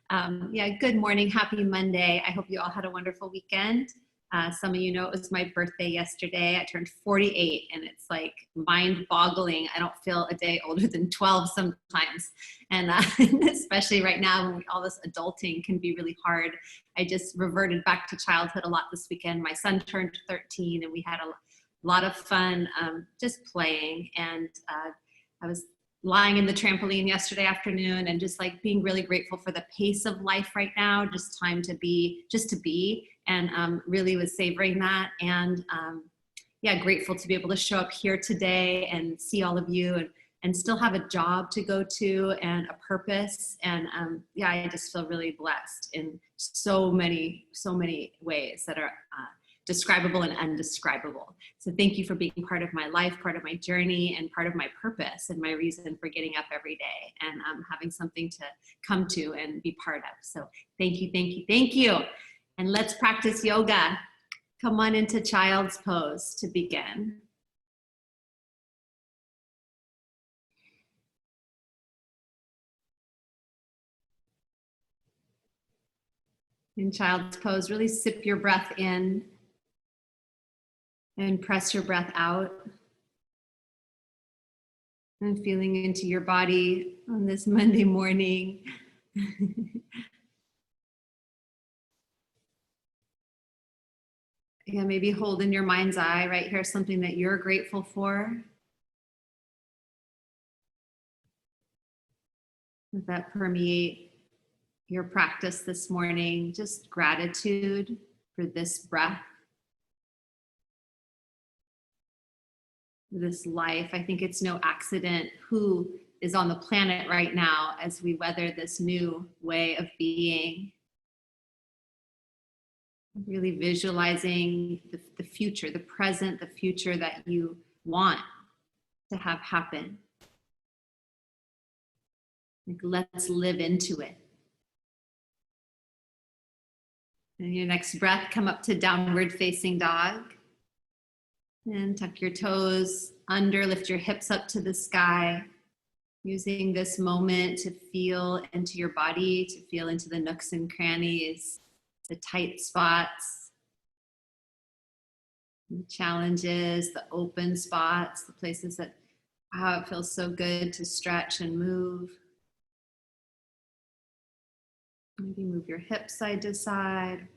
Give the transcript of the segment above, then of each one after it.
Yeah, good morning. Happy Monday. I hope you all had a wonderful weekend. Some of you know it was my birthday yesterday. I turned 48 and it's like mind-boggling. I don't feel a day older than 12 sometimes. And especially right now when all this adulting can be really hard. I just reverted back to childhood a lot this weekend. My son turned 13 and we had a lot of fun just playing. And I was lying in the trampoline yesterday afternoon and just like being really grateful for the pace of life right now, just time to be, and really was savoring that. And yeah, grateful to be able to show up here today and see all of you and still have a job to go to and a purpose. And yeah, I just feel really blessed in so many ways that are describable and undescribable. So thank you for being part of my life, part of my journey, and part of my purpose and my reason for getting up every day and having something to come to and be part of. So thank you, thank you, thank you. And let's practice yoga. Come on into child's pose to begin. In child's pose, really sip your breath in and press your breath out. And feeling into your body on this Monday morning. Yeah, maybe hold in your mind's eye right here something that you're grateful for. Let that permeate your practice this morning. Just gratitude for this breath, this life. I think it's no accident who is on the planet right now as we weather this new way of being. Really visualizing the future, the present, the future that you want to have happen. Like, let's live into it. And your next breath, come up to downward facing dog. And tuck your toes under, lift your hips up to the sky. Using this moment to feel into your body, to feel into the nooks and crannies, the tight spots, the challenges, the open spots, the places that, wow, it feels so good to stretch and move. Maybe move your hips side to side,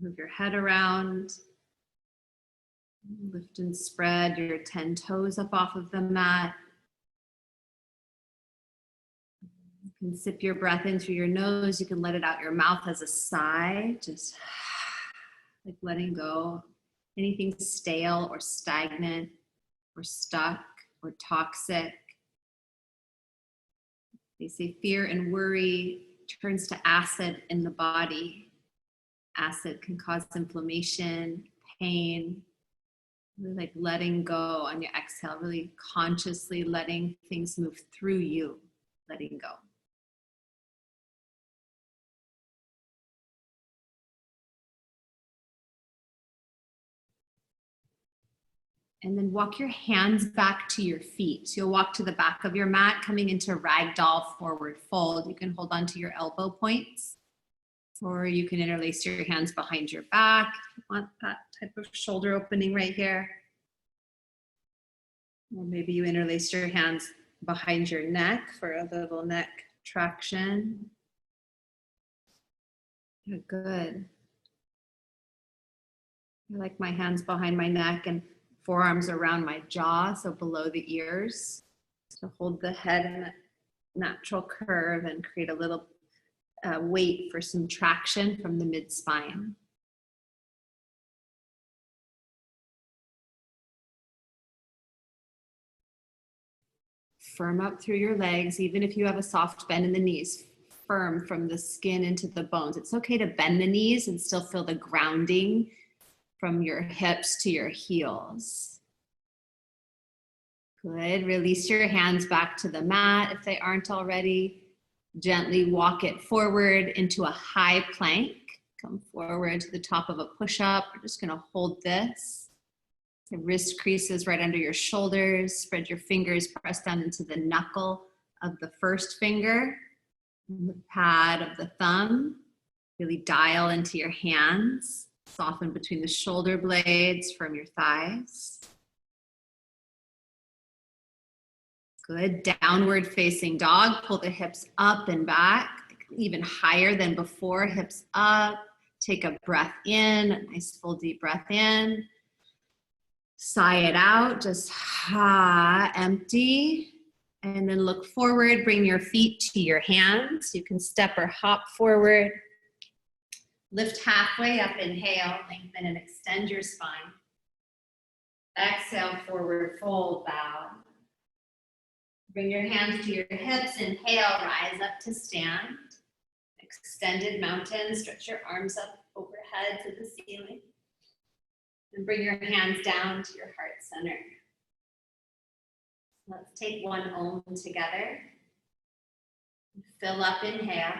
move your head around. Lift and spread your 10 toes up off of the mat. You can sip your breath in through your nose. You can let it out your mouth as a sigh, just like letting go. Anything stale or stagnant or stuck or toxic. They say fear and worry turns to acid in the body. Acid can cause inflammation, pain. Really like letting go on your exhale, really consciously letting things move through you, letting go. And then walk your hands back to your feet. So you'll walk to the back of your mat, coming into ragdoll forward fold. You can hold on to your elbow points, or you can interlace your hands behind your back. If you want that type of shoulder opening right here. Or maybe you interlace your hands behind your neck for a little neck traction. Good. I like my hands behind my neck and forearms around my jaw, so below the ears. To hold the head in a natural curve and create a little weight for some traction from the mid-spine. Firm up through your legs, even if you have a soft bend in the knees, firm from the skin into the bones. It's okay to bend the knees and still feel the grounding from your hips to your heels. Good, release your hands back to the mat if they aren't already. Gently walk it forward into a high plank. Come forward to the top of a push-up. We're just gonna hold this. The wrist creases right under your shoulders. Spread your fingers, press down into the knuckle of the first finger. And the pad of the thumb, really dial into your hands. Soften between the shoulder blades from your thighs. Good. Downward facing dog. Pull the hips up and back, even higher than before. Hips up. Take a breath in, a nice full deep breath in. Sigh it out, just empty. And then look forward, bring your feet to your hands. You can step or hop forward. Lift halfway up, inhale, lengthen and extend your spine. Exhale, forward fold, bow. Bring your hands to your hips, inhale, rise up to stand. Extended mountain, stretch your arms up overhead to the ceiling. And bring your hands down to your heart center. Let's take one Om together. Fill up, inhale.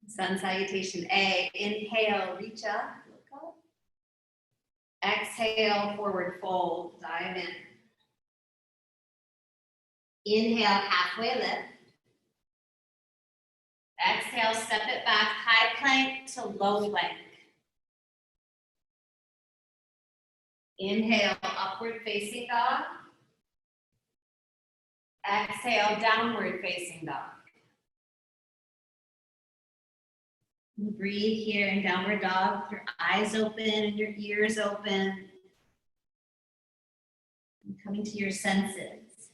Sun salutation A. Inhale, reach up, look up. Exhale, forward fold, dive in. Inhale, halfway lift. Exhale, step it back, high plank to low plank. Inhale, upward facing dog. Exhale, downward facing dog. Breathe here in downward dog, with your eyes open and your ears open. And coming to your senses.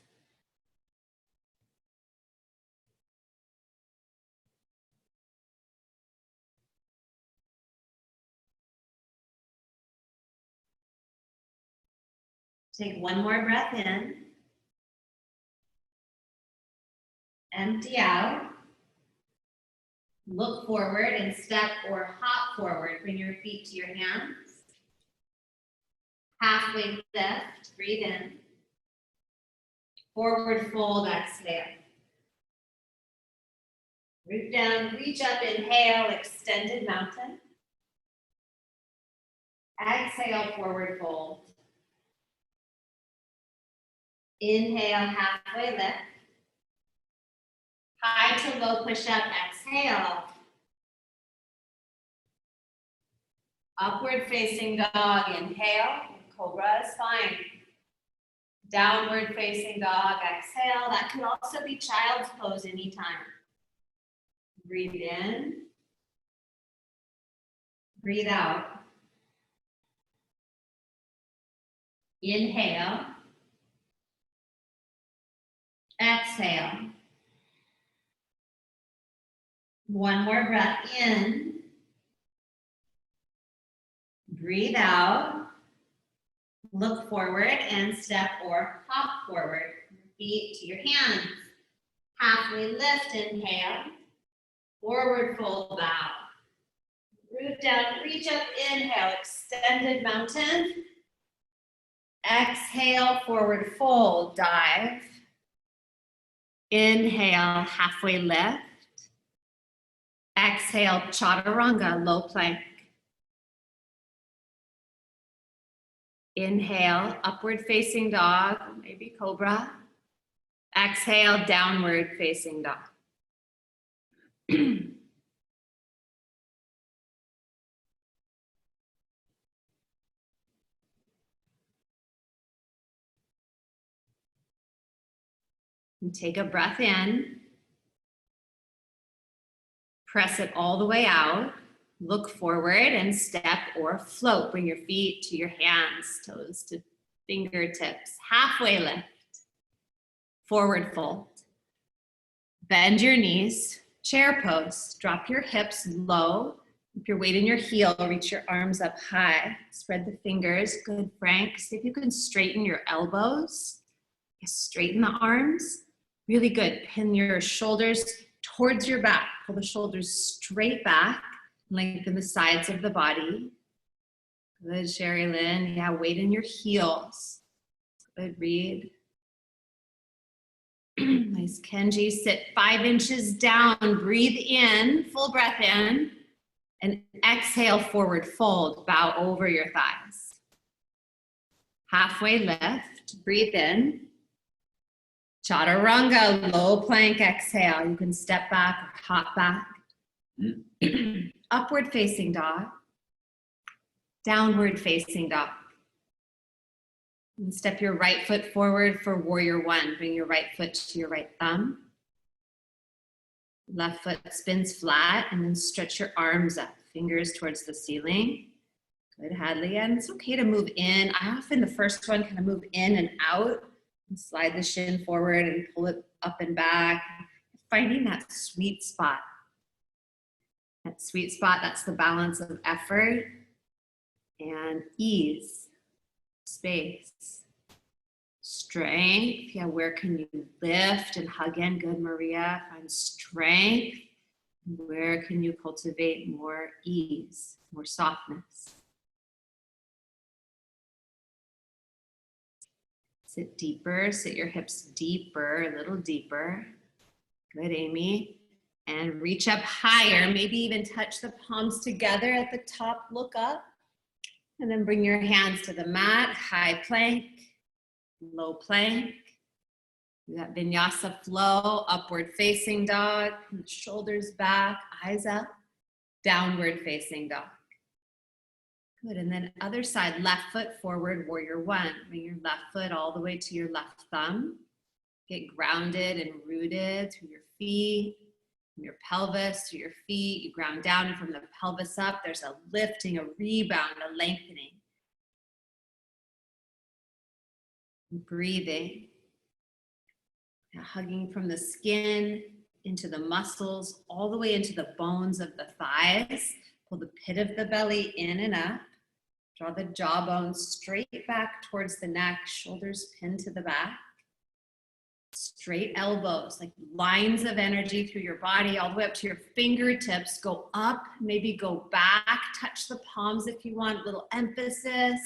Take one more breath in. Empty out. Look forward and step or hop forward. Bring your feet to your hands. Halfway lift, breathe in. Forward fold, exhale. Root down, reach up, inhale, extended mountain. Exhale, forward fold. Inhale, halfway lift. High to low push up, exhale. Upward facing dog, inhale, cobra is fine. Downward facing dog, exhale. That can also be child's pose anytime. Breathe in. Breathe out. Inhale. Exhale. One more breath in. Breathe out. Look forward and step or hop forward. Feet to your hands. Halfway lift, inhale. Forward fold, bow. Root down, reach up, inhale, extended mountain. Exhale, forward fold, dive. Inhale, halfway lift. Exhale, chaturanga, low plank. Inhale, upward facing dog, maybe cobra. Exhale, downward facing dog. And take a breath in. Press it all the way out. Look forward and step or float. Bring your feet to your hands, toes to fingertips. Halfway lift. Forward fold. Bend your knees. Chair pose. Drop your hips low. Keep your weight in your heel. Reach your arms up high. Spread the fingers. Good, Frank. See if you can straighten your elbows. Straighten the arms. Really good. Pin your shoulders towards your back. Pull the shoulders straight back. Lengthen the sides of the body. Good, Sherry Lynn. Yeah, weight in your heels. Good, Reed. Nice Kenji. Sit 5 inches down. Breathe in, full breath in. And exhale, forward fold. Bow over your thighs. Halfway lift. Breathe in. Chaturanga, low plank exhale. You can step back or hop back. Upward facing dog. Downward facing dog. And step your right foot forward for warrior one. Bring your right foot to your right thumb. Left foot spins flat and then stretch your arms up. Fingers towards the ceiling. Good, Hadley. And it's okay to move in. I often, the first one, kind of move in and out. And slide the shin forward and pull it up and back. Finding that sweet spot. That sweet spot, that's the balance of effort and ease, space, strength. Yeah, where can you lift and hug in? Good, Maria. Find strength. Where can you cultivate more ease, more softness? Sit deeper, sit your hips deeper, a little deeper. Good, Amy. And reach up higher, maybe even touch the palms together at the top, look up. And then bring your hands to the mat, high plank, low plank. We got Vinyasa flow, upward facing dog, shoulders back, eyes up, downward facing dog. Good, and then other side, left foot forward, warrior one. Bring your left foot all the way to your left thumb. Get grounded and rooted through your feet, from your pelvis to your feet. You ground down, and from the pelvis up, there's a lifting, a rebound, a lengthening. Breathing. Now hugging from the skin into the muscles, all the way into the bones of the thighs. Pull the pit of the belly in and up. Draw the jawbone straight back towards the neck, shoulders pinned to the back. Straight elbows, like lines of energy through your body, all the way up to your fingertips. Go up, maybe go back, touch the palms if you want, a little emphasis.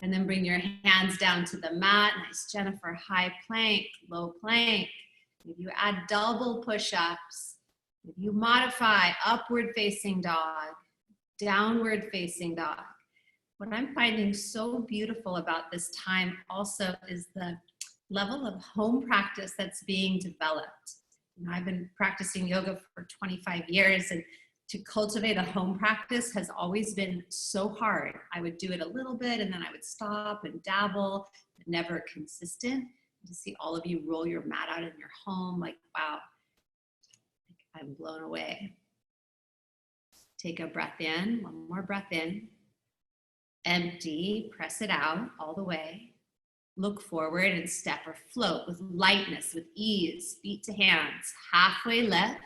And then bring your hands down to the mat. Nice, Jennifer. High plank, low plank. Maybe you add double push-ups. Maybe you modify upward facing dog, downward facing dog. What I'm finding so beautiful about this time also is the level of home practice that's being developed. You know, I've been practicing yoga for 25 years, and to cultivate a home practice has always been so hard. I would do it a little bit and then I would stop and dabble, but never consistent. And to see all of you roll your mat out in your home, like, wow, I'm blown away. Take a breath in, one more breath in. Empty, press it out all the way. Look forward and step or float with lightness, with ease, feet to hands, halfway lift.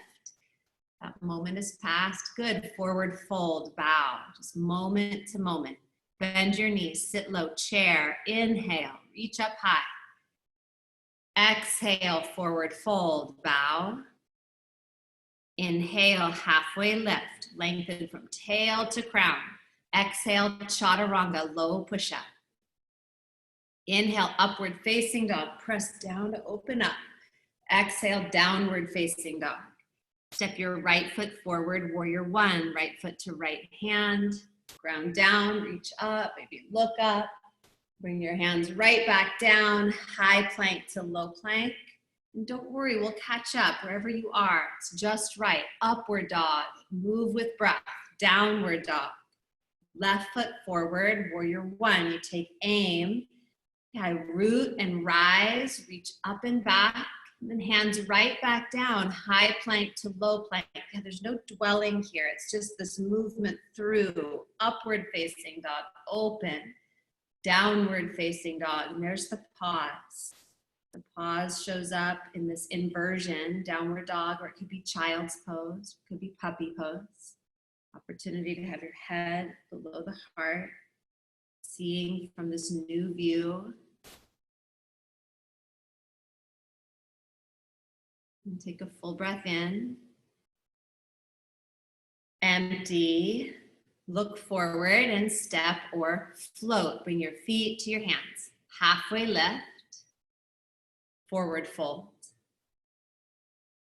That moment is past. Good. Forward fold, bow, just moment to moment. Bend your knees, sit low, chair, inhale, reach up high. Exhale, forward fold, bow. Inhale, halfway lift, lengthen from tail to crown. Exhale, chaturanga, low push-up. Inhale, upward facing dog, press down to open up. Exhale, downward facing dog. Step your right foot forward, warrior one, right foot to right hand. Ground down, reach up, maybe look up. Bring your hands right back down, high plank to low plank. And don't worry, we'll catch up wherever you are. It's just right. Upward dog, move with breath. Downward dog. Left foot forward, warrior one. You take aim. Yeah, root and rise, reach up and back. And then hands right back down, high plank to low plank. Yeah, there's no dwelling here. It's just this movement through. Upward facing dog, open. Downward facing dog, and there's the pause. The pause shows up in this inversion, downward dog, or it could be child's pose, it could be puppy pose. Opportunity to have your head below the heart, seeing from this new view. And take a full breath in. Empty. Look forward and step or float. Bring your feet to your hands. Halfway lift. Forward fold.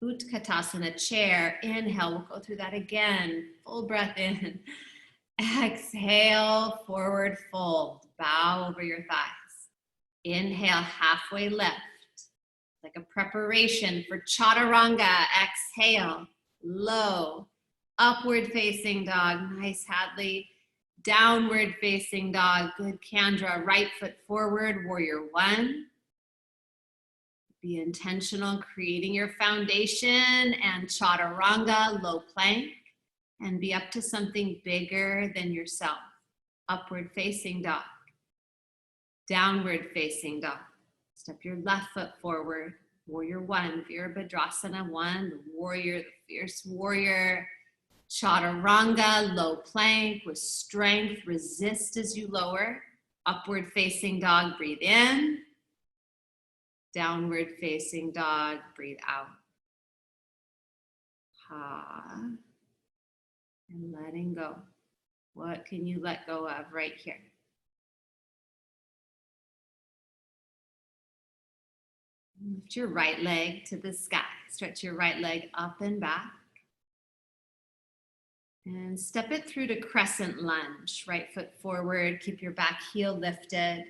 Utkatasana, chair. Inhale, we'll go through that again. Full breath in. Exhale, forward fold. Bow over your thighs. Inhale, halfway lift. Like a preparation for chaturanga. Exhale, low. Upward facing dog. Nice, Hadley. Downward facing dog. Good, Kendra. Right foot forward, warrior one. Be intentional, creating your foundation and chaturanga, low plank, and be up to something bigger than yourself. Upward facing dog. Downward facing dog. Step your left foot forward, warrior one, Virabhadrasana one, the warrior, the fierce warrior. Chaturanga, low plank with strength, resist as you lower. Upward facing dog, breathe in. Downward facing dog, breathe out. Ha. And letting go. What can you let go of right here? Lift your right leg to the sky. Stretch your right leg up and back. And step it through to crescent lunge. Right foot forward, keep your back heel lifted.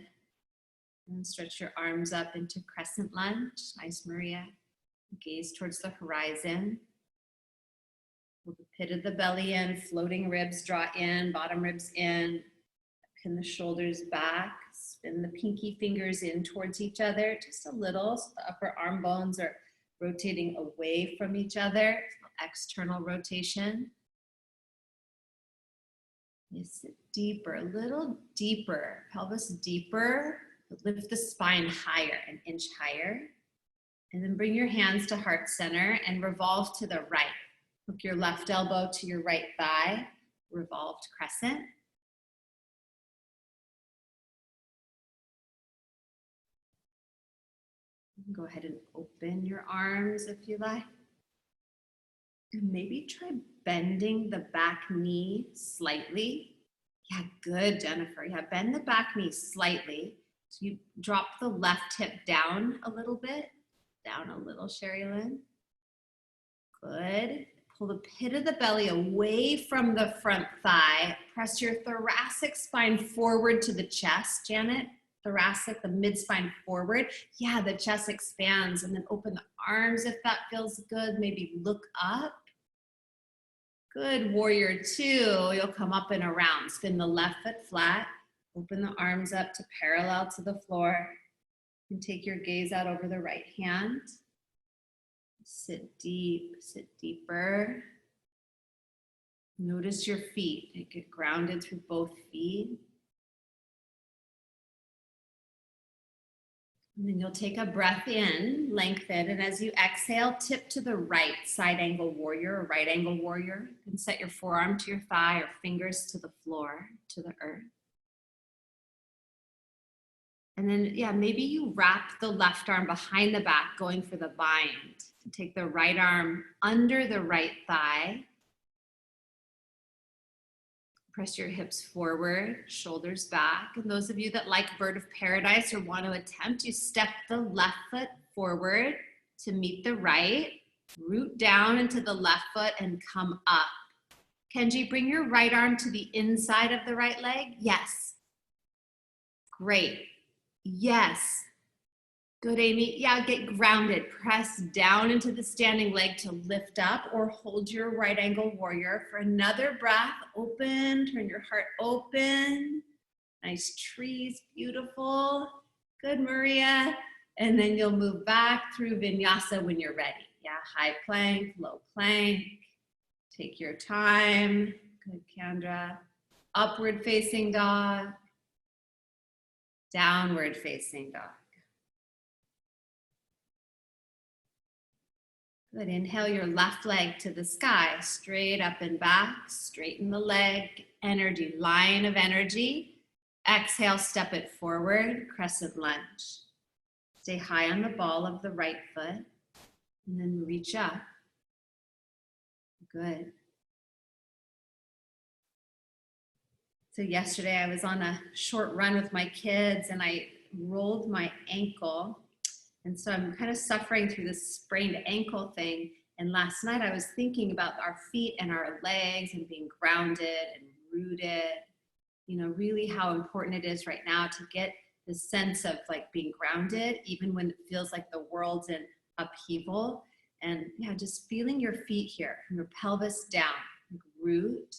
And stretch your arms up into crescent lunge. Nice, Maria. Gaze towards the horizon. Pull the pit of the belly in, floating ribs draw in, bottom ribs in. Pin the shoulders back. Spin the pinky fingers in towards each other, just a little, so the upper arm bones are rotating away from each other. External rotation. You sit deeper, a little deeper, pelvis deeper. Lift the spine higher, an inch higher. And then bring your hands to heart center and revolve to the right. Hook your left elbow to your right thigh, revolved crescent. Go ahead and open your arms if you like. And maybe try bending the back knee slightly. Yeah, good, Jennifer. Yeah, bend the back knee slightly. So you drop the left hip down a little bit. Down a little, Sherry Lynn. Good. Pull the pit of the belly away from the front thigh. Press your thoracic spine forward to the chest, Janet. Thoracic, the mid spine forward. Yeah, the chest expands, and then open the arms if that feels good. Maybe look up. Good, warrior two. You'll come up and around. Spin the left foot flat. Open the arms up to parallel to the floor. And take your gaze out over the right hand. Sit deep, sit deeper. Notice your feet. Get grounded through both feet. And then you'll take a breath in, lengthen, and as you exhale, tip to the right, side angle warrior or right angle warrior. And set your forearm to your thigh or fingers to the floor, to the earth. And then, yeah, maybe you wrap the left arm behind the back, going for the bind. Take the right arm under the right thigh. Press your hips forward, shoulders back. And those of you that like Bird of Paradise or want to attempt, you step the left foot forward to meet the right, root down into the left foot and come up. Kenji, bring your right arm to the inside of the right leg. Yes. Great. Yes. Good, Amy. Yeah, get grounded. Press down into the standing leg to lift up or hold your right angle warrior for another breath. Open, turn your heart open. Nice trees, beautiful. Good, Maria. And then you'll move back through Vinyasa when you're ready. Yeah, high plank, low plank. Take your time. Good, Kendra. Upward facing dog. Downward facing dog. Good, inhale your left leg to the sky, straight up and back, straighten the leg, energy, line of energy. Exhale, step it forward, crescent lunge. Stay high on the ball of the right foot, and then reach up. Good. So yesterday I was on a short run with my kids and I rolled my ankle. And so I'm kind of suffering through this sprained ankle thing. And last night I was thinking about our feet and our legs and being grounded and rooted, you know, really how important it is right now to get the sense of like being grounded, even when it feels like the world's in upheaval. And yeah, just feeling your feet here, from your pelvis down, root,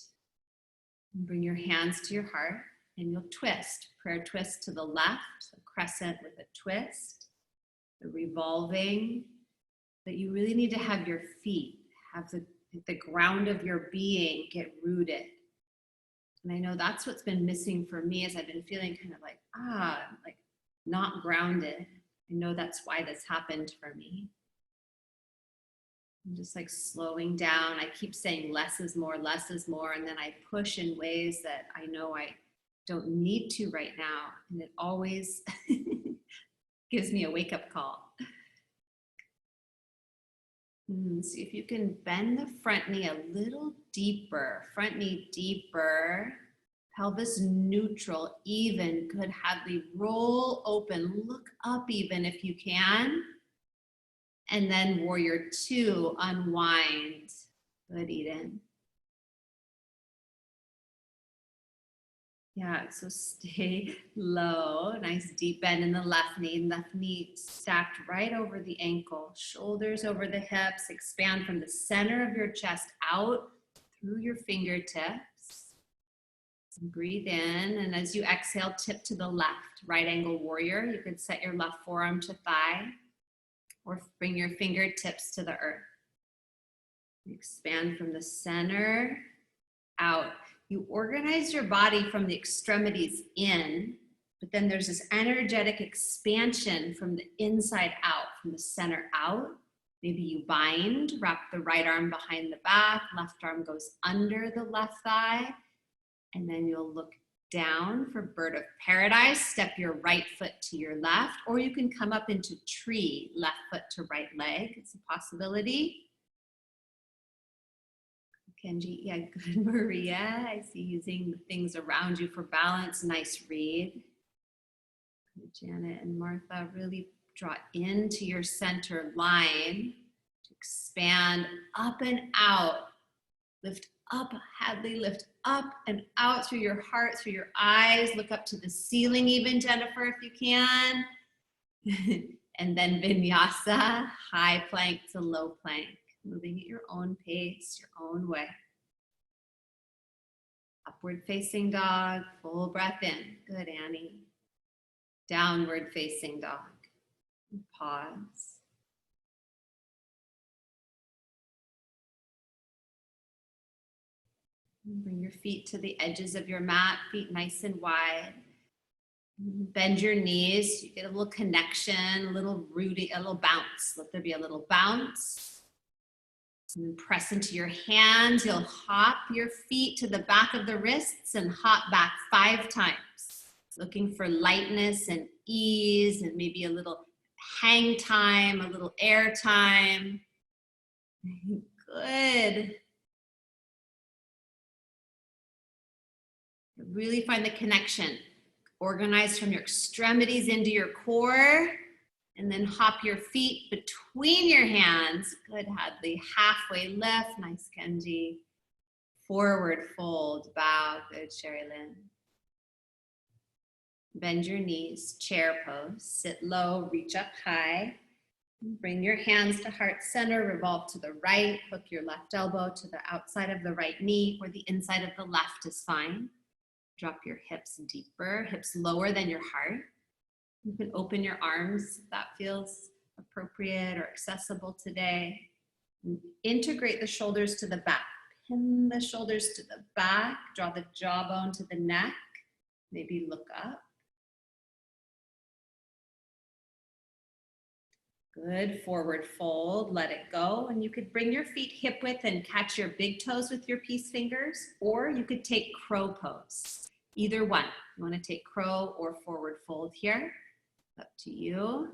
and bring your hands to your heart, and you'll twist, prayer twist to the left, a crescent with a twist, the revolving, but you really need to have your feet, have the ground of your being get rooted. And I know that's what's been missing for me, as I've been feeling kind of like, like not grounded. I know that's why this happened for me. I'm just like slowing down. I keep saying less is more, and then I push in ways that I know I don't need to right now. And it always gives me a wake-up call. See if you can bend the front knee a little deeper, front knee deeper, pelvis neutral, even, good, Hadley, roll open, look up even if you can. And then warrior two, unwind, good, Eden. Yeah, so stay low, nice deep bend in the left knee stacked right over the ankle, shoulders over the hips, expand from the center of your chest out through your fingertips. Breathe in, and as you exhale, tip to the left, right angle warrior. You could set your left forearm to thigh, or bring your fingertips to the earth. Expand from the center out. You organize your body from the extremities in, but then there's this energetic expansion from the inside out, from the center out. Maybe you bind, wrap the right arm behind the back, left arm goes under the left thigh, and then you'll look down for bird of paradise. Step your right foot to your left, or you can come up into tree, left foot to right leg. It's a possibility. Kenji, yeah, good, Maria. I see using the things around you for balance. Nice read. Janet and Martha, really draw into your center line to expand up and out. Lift up, Hadley, lift up and out through your heart, through your eyes. Look up to the ceiling even, Jennifer, if you can. And then Vinyasa, high plank to low plank. Moving at your own pace, your own way. Upward facing dog, full breath in. Good, Annie. Downward facing dog. Pause. Bring your feet to the edges of your mat, feet nice and wide. Bend your knees, you get a little connection, a little rooting, a little bounce. Let there be a little bounce. And then press into your hands. You'll hop your feet to the back of the wrists and hop back 5 times. Looking for lightness and ease and maybe a little hang time, a little air time. Good. Really find the connection. Organize from your extremities into your core. And then hop your feet between your hands. Good, Hadley. Halfway lift. Nice, Kenji. Forward fold. Bow. Good, Sherry Lynn. Bend your knees. Chair pose. Sit low. Reach up high. Bring your hands to heart center. Revolve to the right. Hook your left elbow to the outside of the right knee, or the inside of the left is fine. Drop your hips deeper. Hips lower than your heart. You can open your arms if that feels appropriate or accessible today. And integrate the shoulders to the back. Pin the shoulders to the back. Draw the jawbone to the neck. Maybe look up. Good, forward fold, let it go. And you could bring your feet hip width and catch your big toes with your peace fingers, or you could take crow pose. Either one. You want to take crow or forward fold here. Up to you.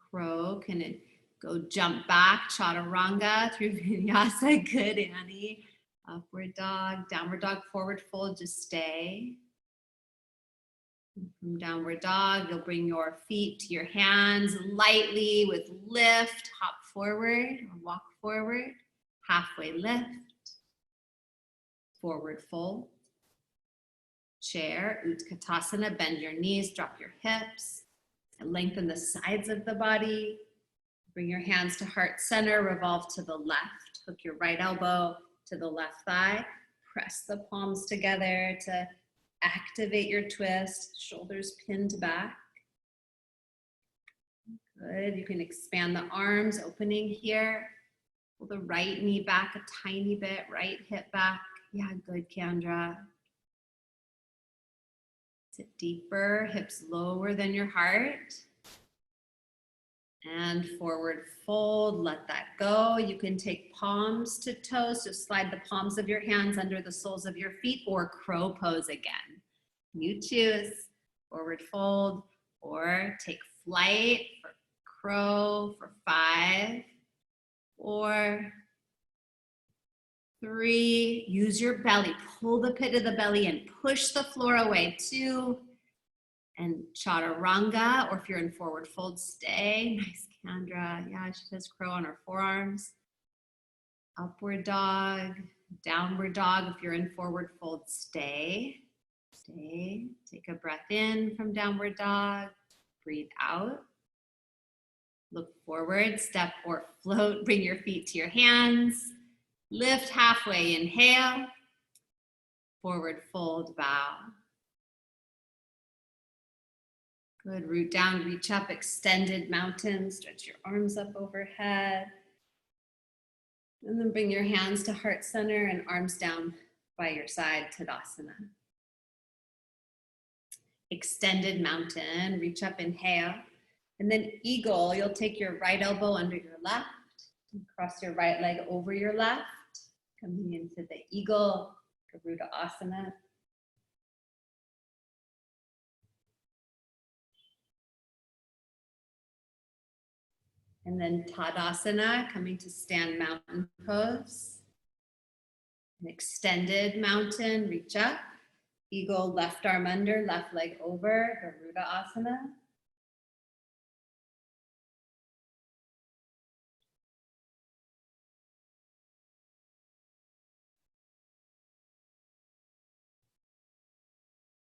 Crow, can it go jump back, chaturanga through vinyasa. Good, Annie. Upward dog, downward dog, forward fold, just stay. From downward dog, you'll bring your feet to your hands lightly with lift, hop forward or walk forward, halfway lift, forward fold, chair, Utkatasana, bend your knees, drop your hips, and lengthen the sides of the body. Bring your hands to heart center, revolve to the left, hook your right elbow to the left thigh, press the palms together to activate your twist, shoulders pinned back. Good, you can expand the arms, opening here. Pull the right knee back a tiny bit, right hip back. Yeah, good, Kendra. Sit deeper, hips lower than your heart. And forward fold, let that go. You can take palms to toes, just slide the palms of your hands under the soles of your feet, or crow pose again. You choose, forward fold, or take flight for crow for 5, 4, 3, use your belly, pull the pit of the belly in, push the floor away, 2, and chaturanga, or if you're in forward fold, stay. Nice, Kendra. Yeah, she does crow on her forearms. Upward dog, downward dog. If you're in forward fold, stay. Stay. Take a breath in from downward dog. Breathe out. Look forward, step or float. Bring your feet to your hands. Lift halfway, inhale. Forward fold, bow. Good, root down, reach up, extended mountain. Stretch your arms up overhead. And then bring your hands to heart center and arms down by your side, Tadasana. Extended mountain, reach up, inhale. And then eagle, you'll take your right elbow under your left, and cross your right leg over your left, coming into the eagle, Garuda Asana. And then Tadasana, coming to stand mountain pose. An extended mountain, reach up. Eagle, left arm under, left leg over, Garuda Asana.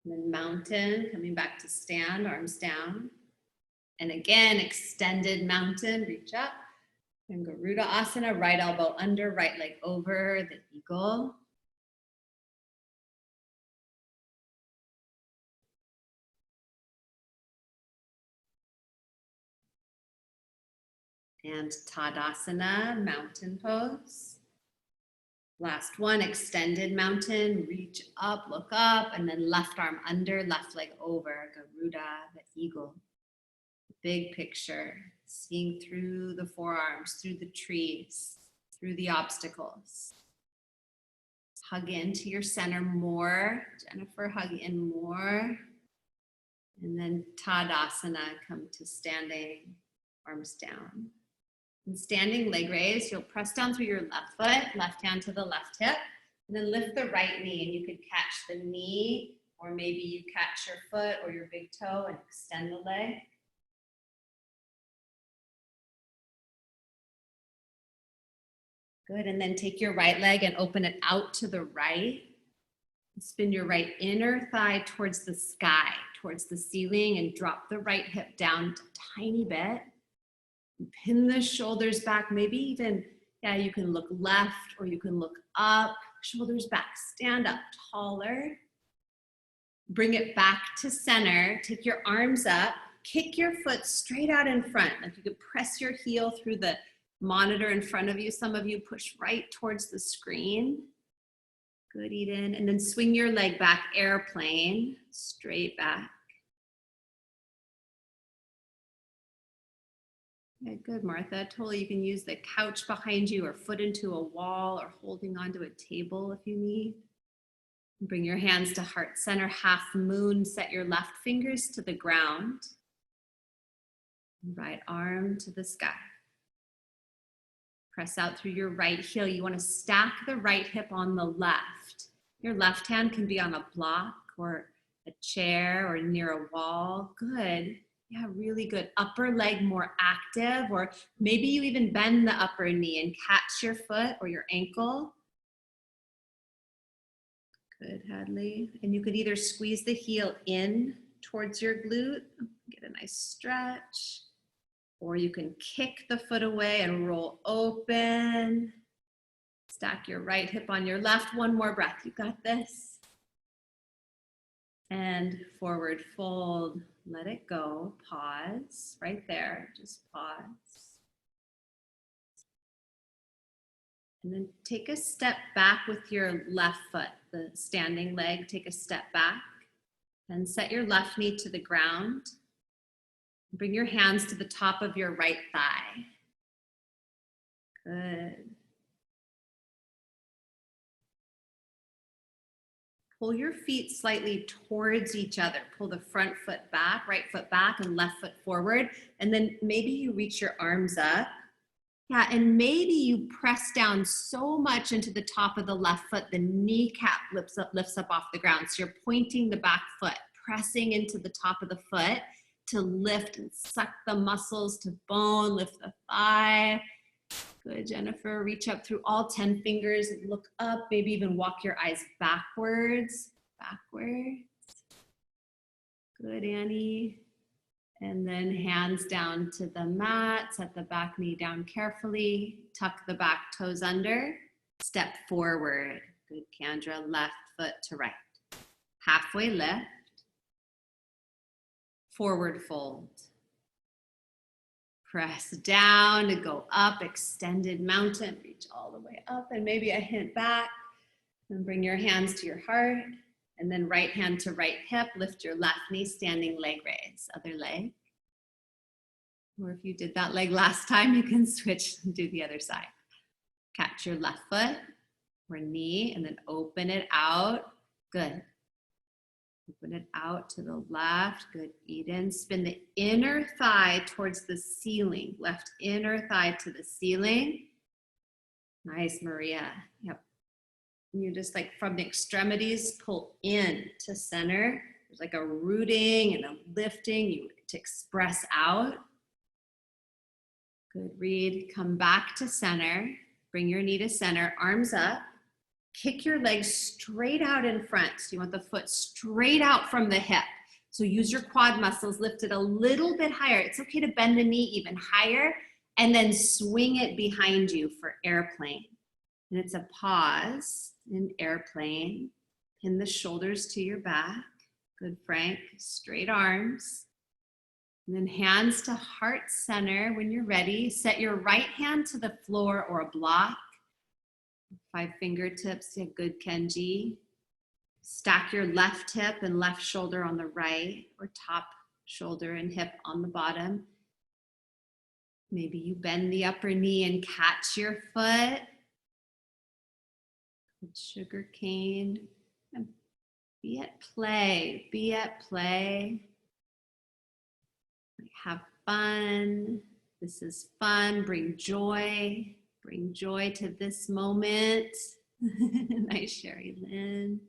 And then mountain, coming back to stand, arms down. And again, extended mountain, reach up. And Garuda Asana, right elbow under, right leg over, the eagle. And Tadasana, mountain pose. Last one, extended mountain, reach up, look up, and then left arm under, left leg over, Garuda, the eagle. Big picture, seeing through the forearms, through the trees, through the obstacles. Hug into your center more. Jennifer, hug in more. And then Tadasana, come to standing, arms down. In standing leg raise, you'll press down through your left foot, left hand to the left hip, and then lift the right knee. And you could catch the knee, or maybe you catch your foot or your big toe and extend the leg. Good, and then take your right leg and open it out to the right. Spin your right inner thigh towards the sky, towards the ceiling, and drop the right hip down a tiny bit. Pin the shoulders back, maybe even, yeah, you can look left or you can look up, shoulders back, stand up taller. Bring it back to center, take your arms up, kick your foot straight out in front. Like you could press your heel through the monitor in front of you. Some of you push right towards the screen. Good, Eden. And then swing your leg back, airplane, straight back. Yeah, good, Martha. Totally, you can use the couch behind you or foot into a wall or holding onto a table if you need. Bring your hands to heart center, half moon. Set your left fingers to the ground. Right arm to the sky. Press out through your right heel. You want to stack the right hip on the left. Your left hand can be on a block or a chair or near a wall. Good. Yeah, really good. Upper leg more active, or maybe you even bend the upper knee and catch your foot or your ankle. Good, Hadley. And you could either squeeze the heel in towards your glute, get a nice stretch, or you can kick the foot away and roll open. Stack your right hip on your left. One more breath. You got this. And forward fold. Let it go. Pause right there. Just pause. And then take a step back with your left foot, the standing leg. Take a step back. Then set your left knee to the ground. Bring your hands to the top of your right thigh. Good. Pull your feet slightly towards each other. Pull the front foot back, right foot back, and left foot forward. And then maybe you reach your arms up. Yeah, and maybe you press down so much into the top of the left foot, the kneecap lifts up off the ground. So you're pointing the back foot, pressing into the top of the foot to lift and suck the muscles to bone, lift the thigh. Good, Jennifer. Reach up through all 10 fingers and look up. Maybe even walk your eyes backwards. Good, Annie. And then hands down to the mat. Set the back knee down carefully. Tuck the back toes under. Step forward. Good, Kendra. Left foot to right. Halfway lift. Forward fold. Press down to go up, extended mountain, reach all the way up, and maybe a hint back. And bring your hands to your heart, and then right hand to right hip, lift your left knee, standing leg raise, other leg. Or if you did that leg last time, you can switch and do the other side. Catch your left foot or knee, and then open it out. Good. Open it out to the left. Good, Eden. Spin the inner thigh towards the ceiling. Left inner thigh to the ceiling. Nice, Maria. Yep. And you just like from the extremities, pull in to center. There's like a rooting and a lifting you to express out. Good, Reed. Come back to center. Bring your knee to center, arms up. Kick your legs straight out in front. So you want the foot straight out from the hip. So use your quad muscles, lift it a little bit higher. It's okay to bend the knee even higher and then swing it behind you for airplane. And it's a pause in airplane. Pin the shoulders to your back. Good, Frank. Straight arms. And then hands to heart center when you're ready. Set your right hand to the floor or a block. 5 fingertips, yeah, good, Kenji. Stack your left hip and left shoulder on the right, or top shoulder and hip on the bottom. Maybe you bend the upper knee and catch your foot. Good, sugar cane. And be at play, be at play. Have fun. This is fun. Bring joy. Bring joy to this moment. Nice, Sherry Lynn.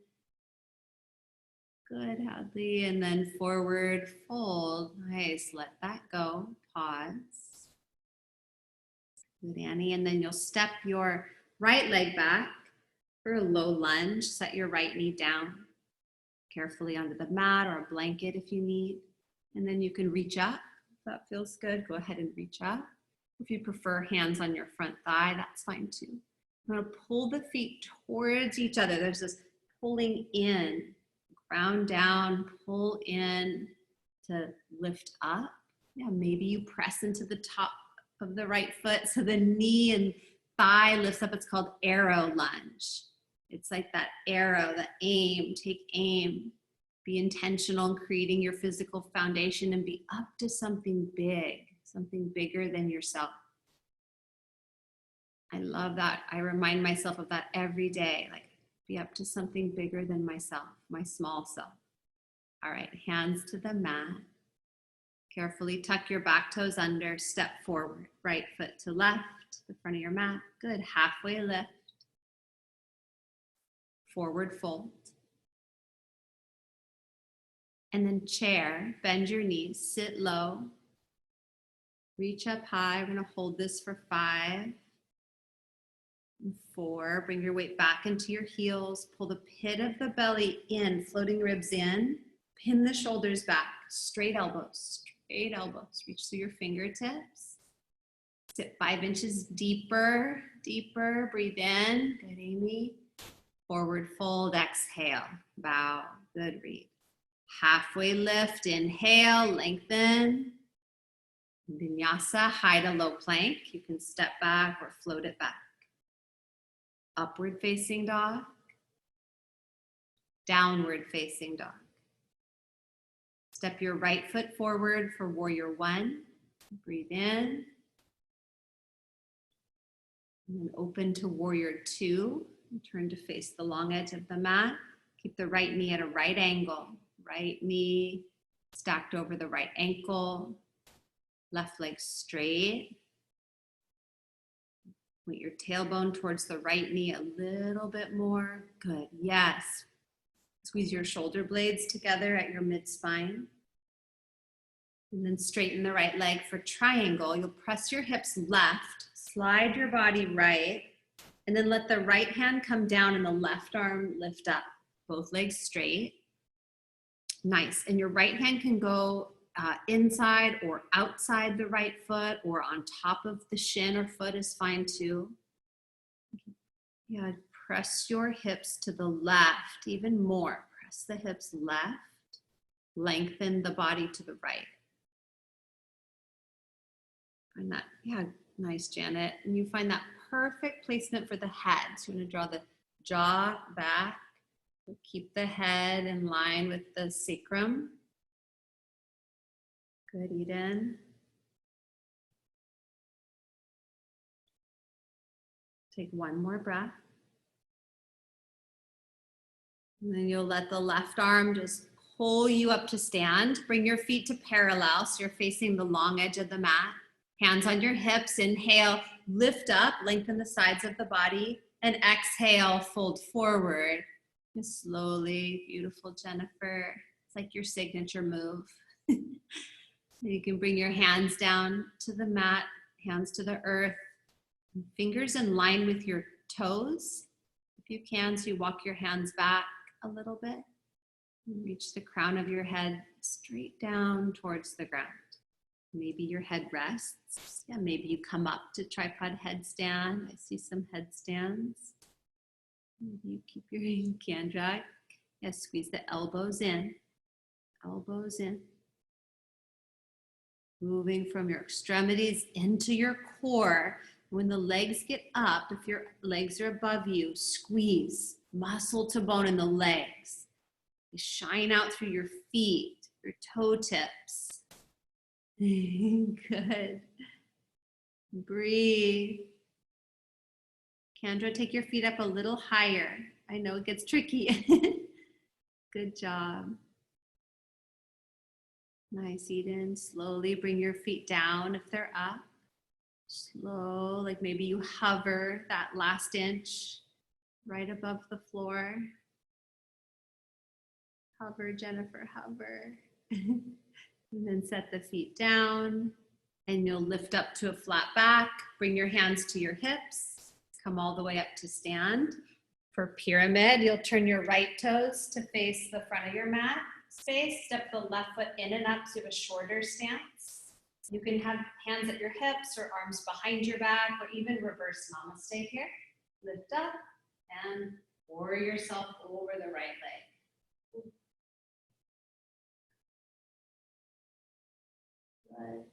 Good, Hadley. And then forward fold. Nice, let that go. Pause. Good, Annie. And then you'll step your right leg back for a low lunge. Set your right knee down carefully onto the mat or a blanket if you need. And then you can reach up. If that feels good, go ahead and reach up. If you prefer hands on your front thigh, that's fine too. I'm gonna pull the feet towards each other. There's this pulling in, ground down, pull in to lift up. Yeah, maybe you press into the top of the right foot so the knee and thigh lifts up. It's called arrow lunge. It's like that arrow, the aim, take aim. Be intentional in creating your physical foundation and be up to something big. Something bigger than yourself. I love that. I remind myself of that every day. Like, be up to something bigger than myself, my small self. All right, hands to the mat. Carefully tuck your back toes under, step forward. Right foot to left, the front of your mat. Good, halfway lift. Forward fold. And then chair, bend your knees, sit low, reach up high. We're gonna hold this for 5, 4, bring your weight back into your heels, pull the pit of the belly in, floating ribs in, pin the shoulders back, straight elbows, reach through your fingertips. Sit 5 inches deeper, deeper, breathe in, good Amy. Forward fold, exhale, bow, good read. Halfway lift, inhale, lengthen. Vinyasa, high to low plank. You can step back or float it back. Upward facing dog. Downward facing dog. Step your right foot forward for warrior 1. Breathe in. And then open to warrior 2. Turn to face the long edge of the mat. Keep the right knee at a right angle. Right knee stacked over the right ankle. Left leg straight. Point your tailbone towards the right knee a little bit more. Good, yes. Squeeze your shoulder blades together at your mid-spine. And then straighten the right leg for triangle. You'll press your hips left, slide your body right, and then let the right hand come down and the left arm lift up. Both legs straight. Nice. And your right hand can go inside or outside the right foot, or on top of the shin or foot is fine too. Yeah, press your hips to the left even more. Press the hips left. Lengthen the body to the right. Find that, yeah, nice, Janet. And you find that perfect placement for the head. So you're going to draw the jaw back. Keep the head in line with the sacrum. Good, Eden. Take one more breath. And then you'll let the left arm just pull you up to stand. Bring your feet to parallel so you're facing the long edge of the mat. Hands on your hips. Inhale, lift up, lengthen the sides of the body. And exhale, fold forward. Just slowly, beautiful, Jennifer. It's like your signature move. You can bring your hands down to the mat, hands to the earth, fingers in line with your toes. If you can, so you walk your hands back a little bit. And reach the crown of your head straight down towards the ground. Maybe your head rests. Yeah, maybe you come up to tripod headstand. I see some headstands. Maybe you keep your hand, can dry. Yeah, squeeze the elbows in. Elbows in. Moving from your extremities into your core. When the legs get up, if your legs are above you, squeeze muscle to bone in the legs. You shine out through your feet, your toe tips. Good. Breathe. Kendra, take your feet up a little higher. I know it gets tricky. Good job. Nice, Eden. Slowly bring your feet down if they're up. Slow, like maybe you hover that last inch right above the floor. Hover, Jennifer, hover. And then set the feet down and you'll lift up to a flat back. Bring your hands to your hips. Come all the way up to stand. For pyramid, you'll turn your right toes to face the front of your mat space. Step the left foot in and up to a shorter stance. You can have hands at your hips or arms behind your back or even reverse namaste here. Lift up and pour yourself over the right leg. Good.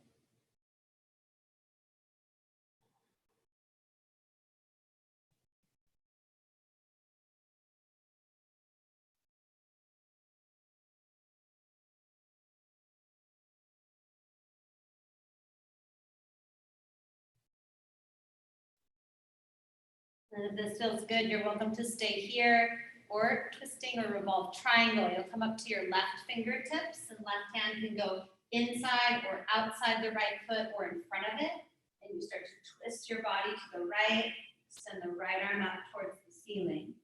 And if this feels good, you're welcome to stay here or twisting or revolve triangle. You'll come up to your left fingertips and left hand can go inside or outside the right foot or in front of it. And you start to twist your body to the right, send the right arm up towards the ceiling.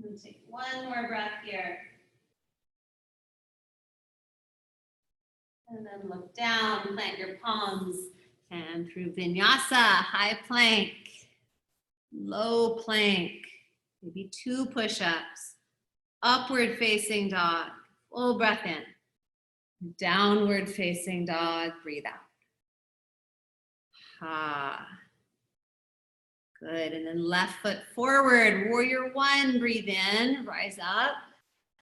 And take one more breath here. And then look down, plant your palms, and through Vinyasa, high plank, low plank, maybe 2 push-ups, upward facing dog, full breath in, downward facing dog, breathe out. Ha. Good, and then left foot forward, warrior 1, breathe in, rise up.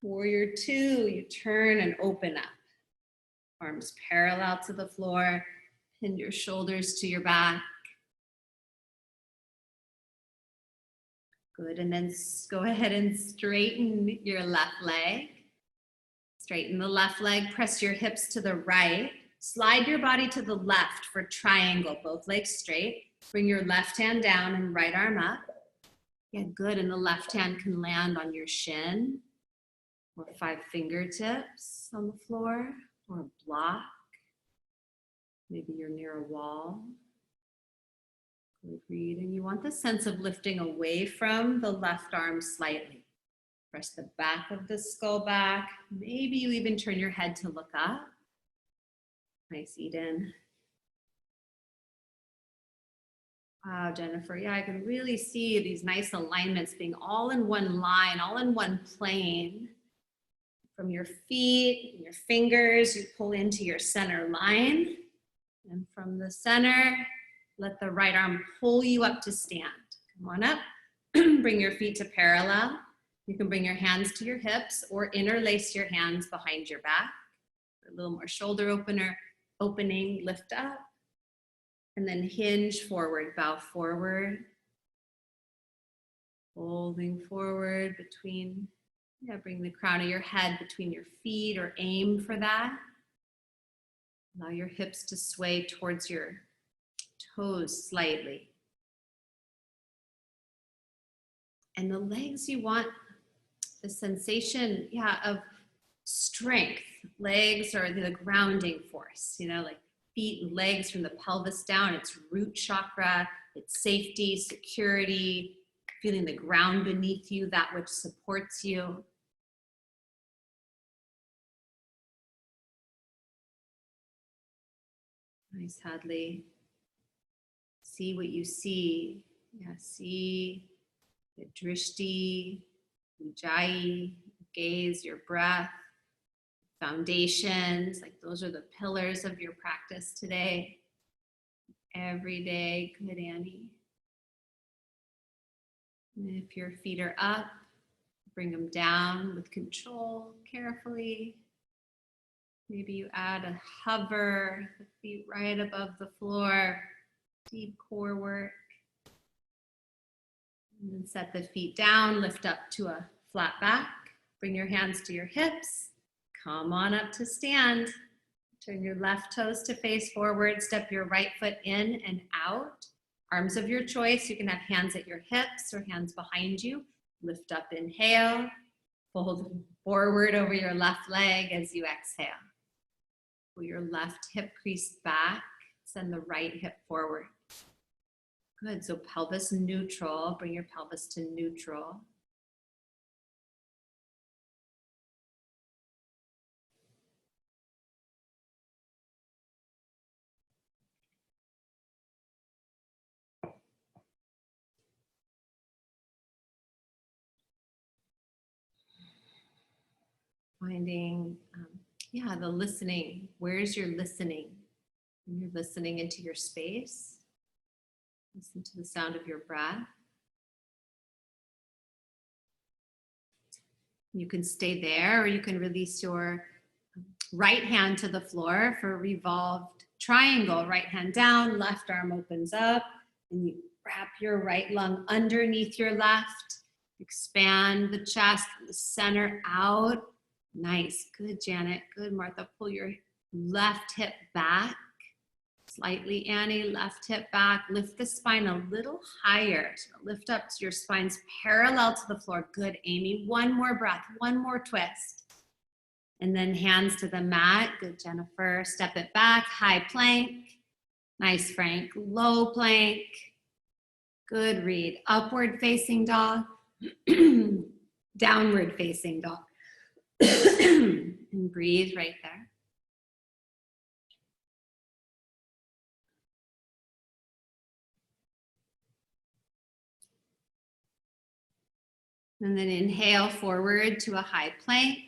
Warrior 2, you turn and open up. Arms parallel to the floor, pin your shoulders to your back. Good, and then go ahead and straighten your left leg. Straighten the left leg, press your hips to the right. Slide your body to the left for triangle, both legs straight. Bring your left hand down and right arm up. Yeah, good, and the left hand can land on your shin or 5 fingertips on the floor or a block. Maybe you're near a wall. Good, breathe, and you want the sense of lifting away from the left arm slightly. Press the back of the skull back. Maybe you even turn your head to look up. Nice, Eden. Wow, Jennifer, yeah, I can really see these nice alignments being all in one line, all in one plane. From your feet and your fingers, you pull into your center line. And from the center, let the right arm pull you up to stand. Come on up, bring your feet to parallel. You can bring your hands to your hips or interlace your hands behind your back. A little more shoulder opening, lift up. And then hinge forward, bow forward. Folding forward between, bring the crown of your head between your feet or aim for that. Allow your hips to sway towards your toes slightly. And the legs, you want the sensation, of strength. Legs are the grounding force, like feet and legs from the pelvis down. It's root chakra, it's safety, security, feeling the ground beneath you, that which supports you. Nice, Hadley. See what you see. Yeah, see the drishti, ujjayi, gaze, your breath, foundations, like those are the pillars of your practice today. Every day. Good, Annie. And if your feet are up, bring them down with control, carefully. Maybe you add a hover, the feet right above the floor, deep core work. And then set the feet down, lift up to a flat back. Bring your hands to your hips. Come on up to stand. Turn your left toes to face forward. Step your right foot in and out. Arms of your choice. You can have hands at your hips or hands behind you. Lift up, inhale. Fold forward over your left leg as you exhale. Pull your left hip crease back. Send the right hip forward. Good, so pelvis neutral. Bring your pelvis to neutral. Finding, the listening. Where's your listening? When you're listening into your space, listen to the sound of your breath. You can stay there, or you can release your right hand to the floor for a revolved triangle. Right hand down, left arm opens up, and you wrap your right lung underneath your left. Expand the chest, the center out. Nice, good, Janet, good, Martha. Pull your left hip back. Slightly, Annie, left hip back. Lift the spine a little higher. So lift up to your spine's parallel to the floor. Good, Amy. One more breath, one more twist. And then hands to the mat. Good, Jennifer. Step it back, high plank. Nice, Frank. Low plank. Good, Reed. Upward facing dog. Downward facing dog. And breathe right there. And then inhale forward to a high plank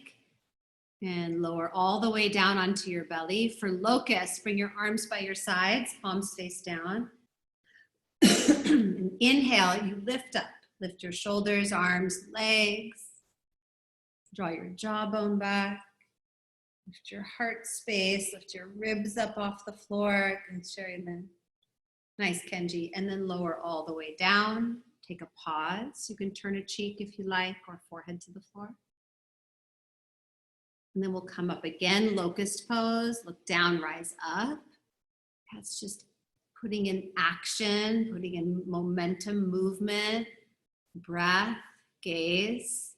and lower all the way down onto your belly. For locust, bring your arms by your sides, palms face down. And inhale, you lift up. Lift your shoulders, arms, legs. Draw your jawbone back. Lift your heart space. Lift your ribs up off the floor. Good, Sherry. And then, nice, Kenji. And then lower all the way down. Take a pause. You can turn a cheek if you like, or forehead to the floor. And then we'll come up again, locust pose. Look down, rise up. That's just putting in action, putting in momentum, movement, breath, gaze.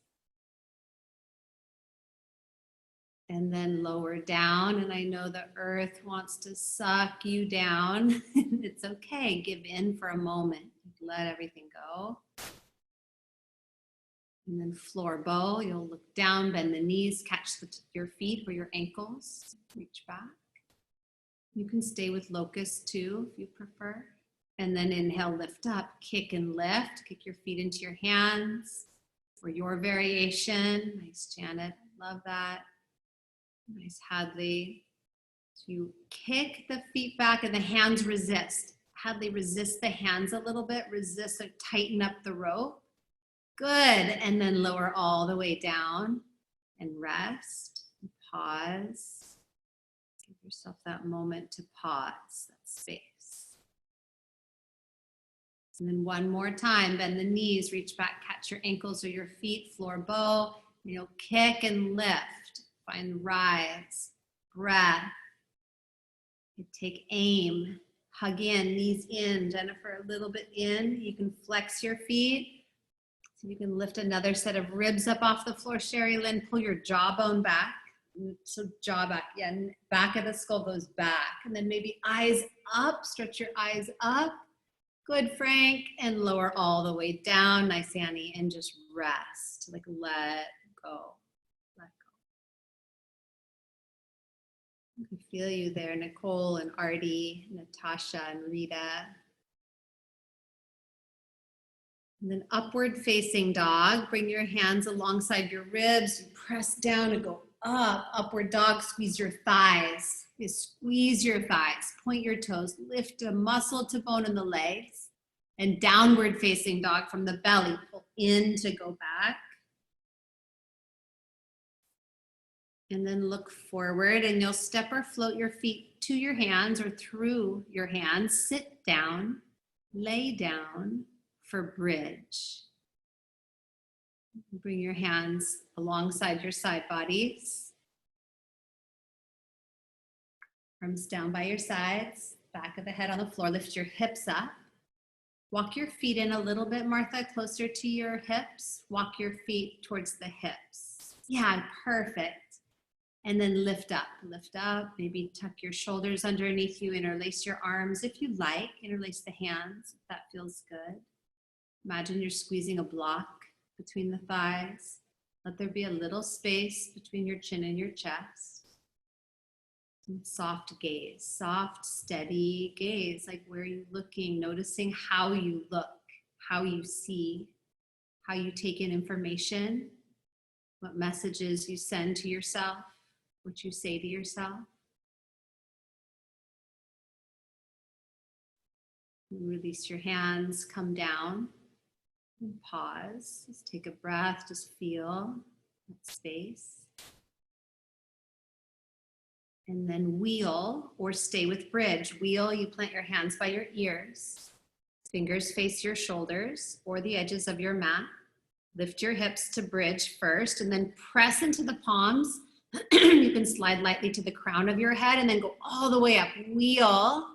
And then lower down. And I know the earth wants to suck you down. It's okay. Give in for a moment. Let everything go. And then floor bow. You'll look down, bend the knees, catch your feet or your ankles. Reach back. You can stay with locust too, if you prefer. And then inhale, lift up, kick and lift. Kick your feet into your hands for your variation. Nice, Janet. Love that. Nice, Hadley. So you kick the feet back and the hands resist. Hadley, resist the hands a little bit. Resist, like tighten up the rope. Good. And then lower all the way down and rest. And pause. Give yourself that moment to pause, that space. And then one more time, bend the knees, reach back, catch your ankles or your feet, floor bow. You'll kick and lift. Find rise, breath. You take aim, hug in, knees in. Jennifer, a little bit in. You can flex your feet. So you can lift another set of ribs up off the floor. Sherry Lynn, pull your jawbone back. So jaw back, yeah, back of the skull goes back. And then maybe eyes up, stretch your eyes up. Good, Frank, and lower all the way down. Nice, Annie, and just rest, like let go. I can feel you there, Nicole and Artie, Natasha and Rita. And then upward facing dog. Bring your hands alongside your ribs. You press down and go up. Upward dog, squeeze your thighs. You squeeze your thighs, point your toes, lift a muscle to bone in the legs. And downward facing dog from the belly. Pull in to go back. And then look forward and you'll step or float your feet to your hands or through your hands. Sit down, lay down for bridge. Bring your hands alongside your side bodies. Arms down by your sides, back of the head on the floor. Lift your hips up. Walk your feet in a little bit, Martha, closer to your hips. Walk your feet towards the hips. Yeah, perfect. And then lift up, maybe tuck your shoulders underneath you, interlace your arms if you like, interlace the hands if that feels good. Imagine you're squeezing a block between the thighs. Let there be a little space between your chin and your chest. And soft gaze, soft, steady gaze, like where are you looking, noticing how you look, how you see, how you take in information, what messages you send to yourself. What you say to yourself. Release your hands, come down and pause. Just take a breath, just feel that space. And then wheel or stay with bridge. Wheel, you plant your hands by your ears. Fingers face your shoulders or the edges of your mat. Lift your hips to bridge first and then press into the palms. You can slide lightly to the crown of your head and then go all the way up. Wheel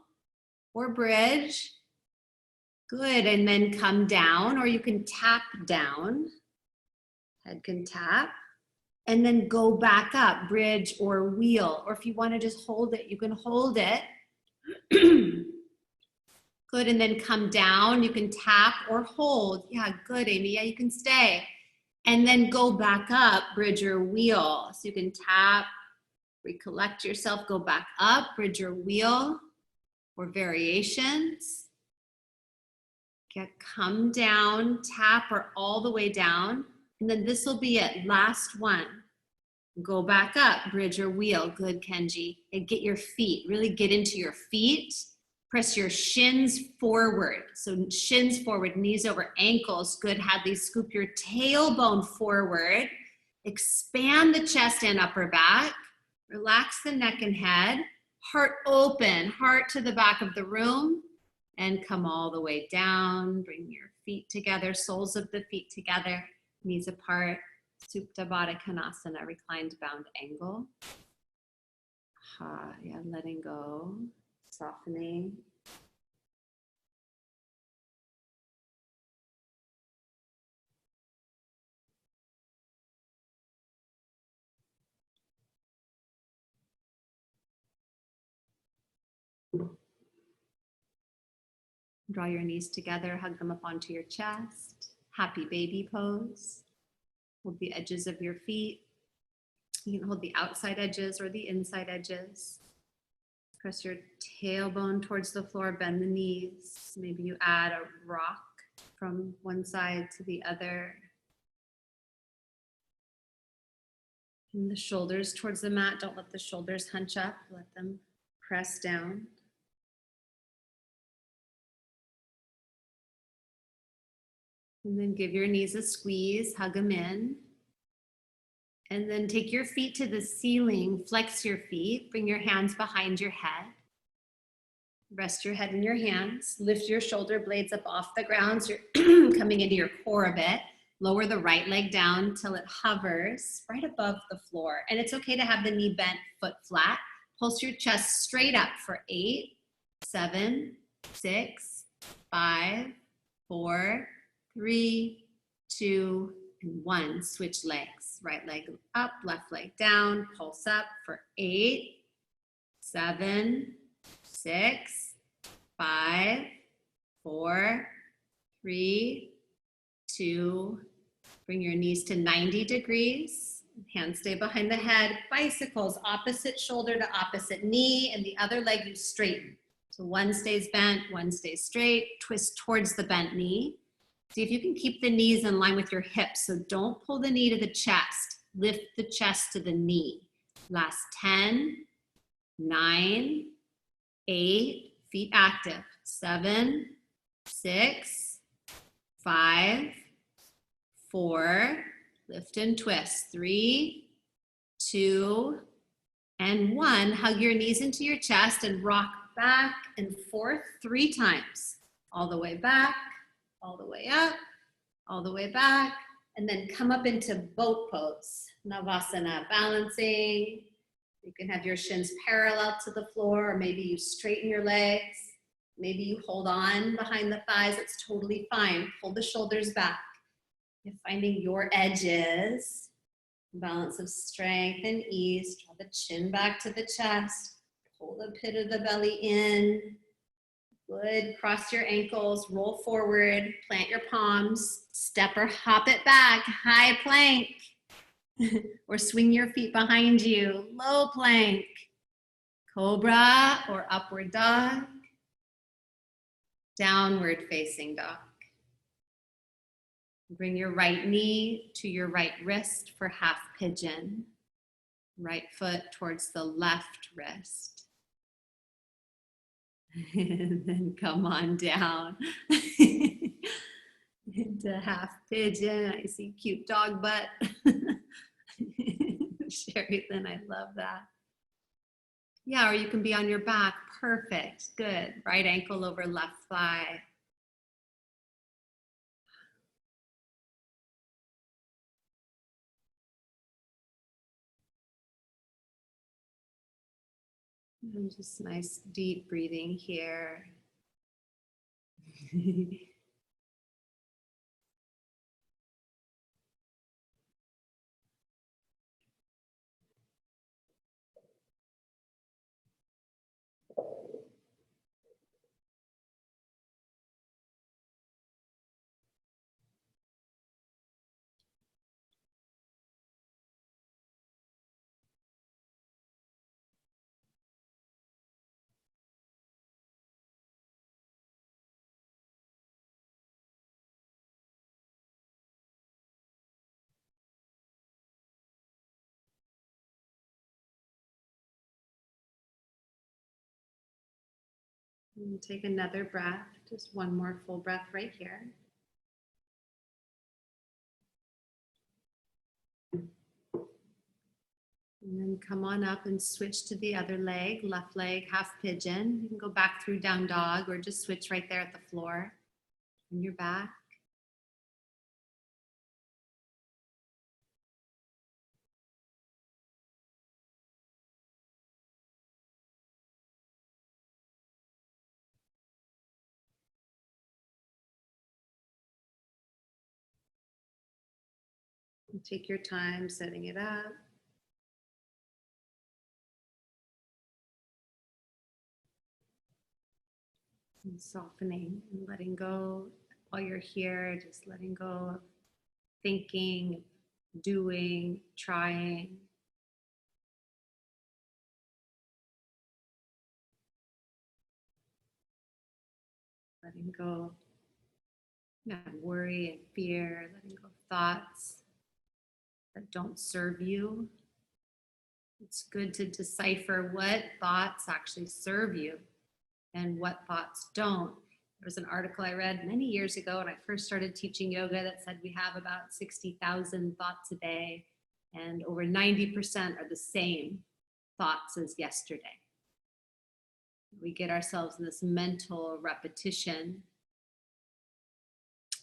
or bridge. Good, and then come down, or you can tap down. Head can tap. And then go back up, bridge or wheel. Or if you want to just hold it, you can hold it. Good, and then come down. You can tap or hold. Yeah, good, Amy. Yeah, you can stay. And then go back up, bridge your wheel. So you can tap, recollect yourself, go back up, bridge your wheel, or variations. Come down, tap or all the way down. And then this will be it, last one. Go back up, bridge your wheel. Good, Kenji. And get your feet, really get into your feet. Press your shins forward. So shins forward, knees over ankles. Good, Hadley. Scoop your tailbone forward. Expand the chest and upper back. Relax the neck and head. Heart open, heart to the back of the room. And come all the way down. Bring your feet together, soles of the feet together, knees apart. Supta Baddha Konasana, reclined bound angle. Yeah, letting go, softening. Draw your knees together, hug them up onto your chest. Happy baby pose. Hold the edges of your feet. You can hold the outside edges or the inside edges. Press your tailbone towards the floor, bend the knees. Maybe you add a rock from one side to the other. And the shoulders towards the mat. Don't let the shoulders hunch up. Let them press down. And then give your knees a squeeze, hug them in. And then take your feet to the ceiling, flex your feet, bring your hands behind your head. Rest your head in your hands, lift your shoulder blades up off the ground so you're coming into your core a bit. Lower the right leg down till it hovers right above the floor. And it's okay to have the knee bent, foot flat. Pulse your chest straight up for 8, 7, 6, 5, 4, 3, 2, and 1. Switch legs. Right leg up, left leg down. Pulse up for 8, 7, 6, 5, 4, 3, 2. Bring your knees to 90 degrees. Hands stay behind the head. Bicycles, opposite shoulder to opposite knee, and the other leg you straighten. So one stays bent, one stays straight. Twist towards the bent knee. See if you can keep the knees in line with your hips. So don't pull the knee to the chest. Lift the chest to the knee. Last 10, 9, 8, feet active. 7, 6, 5, 4, lift and twist. 3, 2, and 1. Hug your knees into your chest and rock back and forth 3 times. All the way back, all the way up, all the way back, and then come up into boat pose. Navasana, balancing. You can have your shins parallel to the floor, or maybe you straighten your legs. Maybe you hold on behind the thighs. It's totally fine. Pull the shoulders back. You're finding your edges. Balance of strength and ease. Draw the chin back to the chest. Pull the pit of the belly in. Good. Cross your ankles. Roll forward. Plant your palms. Step or hop it back. High plank. Or swing your feet behind you. Low plank. Cobra or upward dog. Downward facing dog. Bring your right knee to your right wrist for half pigeon. Right foot towards the left wrist. And then come on down into half pigeon. I see cute dog butt. Sherry, then I love that. Yeah, or you can be on your back. Perfect. Good. Right ankle over left thigh. And just nice deep breathing here. And take another breath, just one more full breath right here. And then come on up and switch to the other leg, left leg, half pigeon. You can go back through down dog or just switch right there at the floor on your back. And take your time setting it up. And softening and letting go while you're here, just letting go of thinking, doing, trying. Letting go of worry and fear, letting go of thoughts that don't serve you. It's good to decipher what thoughts actually serve you and what thoughts don't. There was an article I read many years ago when I first started teaching yoga that said we have about 60,000 thoughts a day, and over 90% are the same thoughts as yesterday. We get ourselves in this mental repetition,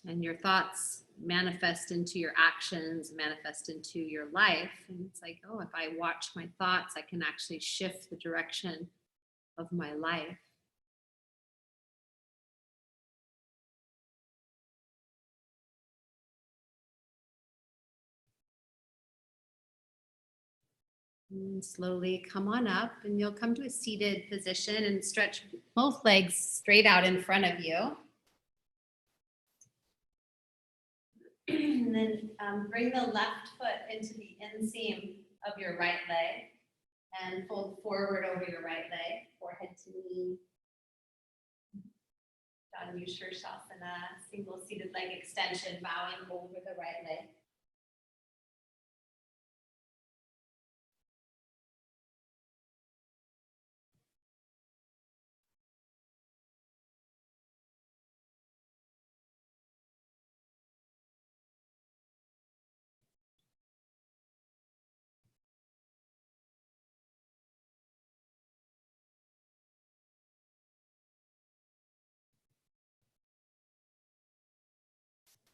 and your thoughts manifest into your actions, manifest into your life. And it's like, oh, if I watch my thoughts, I can actually shift the direction of my life. And slowly come on up, and you'll come to a seated position and stretch both legs straight out in front of you. And then bring the left foot into the inseam of your right leg and fold forward over your right leg, forehead to knee. Danu Shirshasana, single seated leg extension, bowing over the right leg.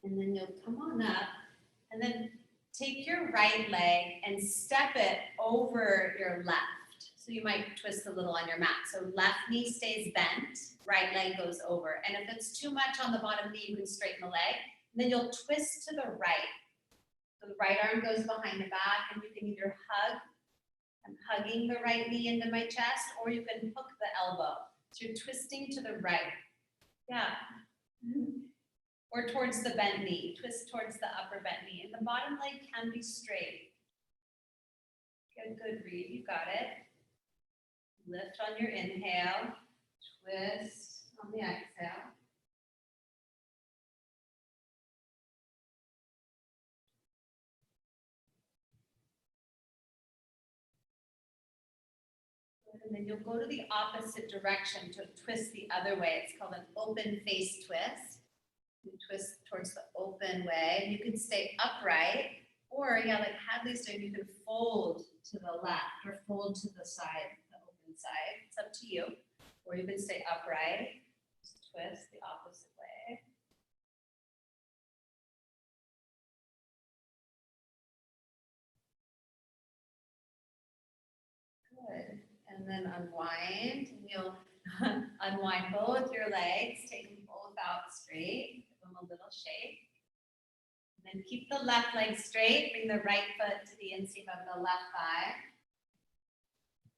And then you'll come on up and then take your right leg and step it over your left. So you might twist a little on your mat. So left knee stays bent, right leg goes over. And if it's too much on the bottom knee, you can straighten the leg. And then you'll twist to the right. So the right arm goes behind the back, and you can either hug. I'm hugging the right knee into my chest, or you can hook the elbow. So you're twisting to the right. Yeah. Or towards the bent knee, twist towards the upper bent knee. And the bottom leg can be straight. Good, Reed, you got it. Lift on your inhale, twist on the exhale. And then you'll go to the opposite direction to twist the other way. It's called an open face twist. You twist towards the open way. And you can stay upright, or like Hadley's doing, you can fold to the left or fold to the side, the open side. It's up to you. Or you can stay upright, just twist the opposite way. Good. And then unwind. And you'll unwind both your legs, take them both out straight, give them a little shake. And then keep the left leg straight, bring the right foot to the inseam of the left thigh.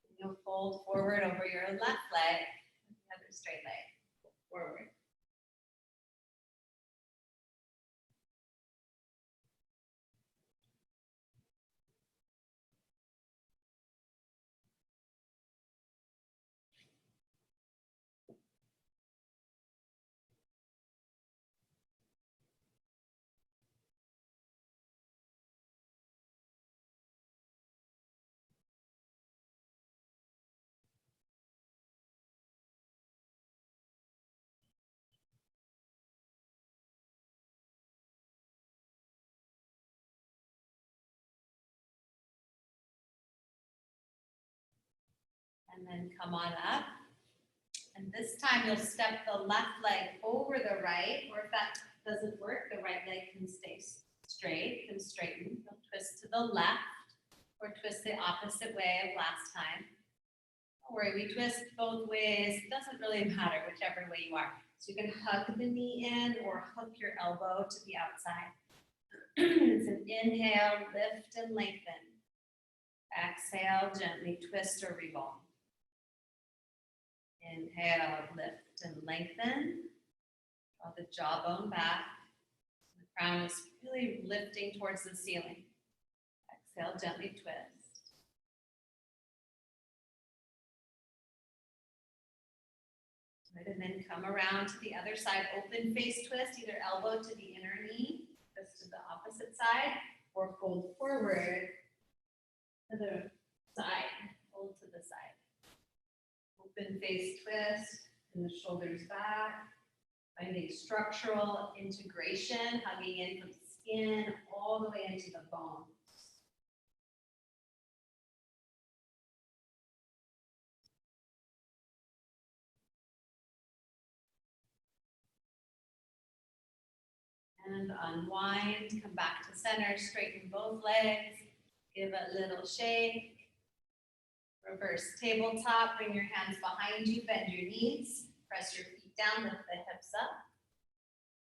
And you'll fold forward over your left leg, the other straight leg, forward. and then come on up. And this time you'll step the left leg over the right, or if that doesn't work, the right leg can stay straight and straighten. You'll twist to the left or twist the opposite way of last time. Don't worry, we twist both ways. It doesn't really matter whichever way you are. So you can hug the knee in or hook your elbow to the outside. It's an inhale, lift and lengthen. Exhale, gently twist or revolve. Inhale, lift and lengthen. Draw the jawbone back. The crown is really lifting towards the ceiling. Exhale, gently twist. Good, and then come around to the other side. Open face twist, either elbow to the inner knee, twist to the opposite side, or fold forward to the side, fold to the side. Open face twist, and the shoulders back. Finding structural integration, hugging in from skin all the way into the bones. And unwind, come back to center, straighten both legs, give a little shake. Reverse tabletop, bring your hands behind you, bend your knees, press your feet down, lift the hips up.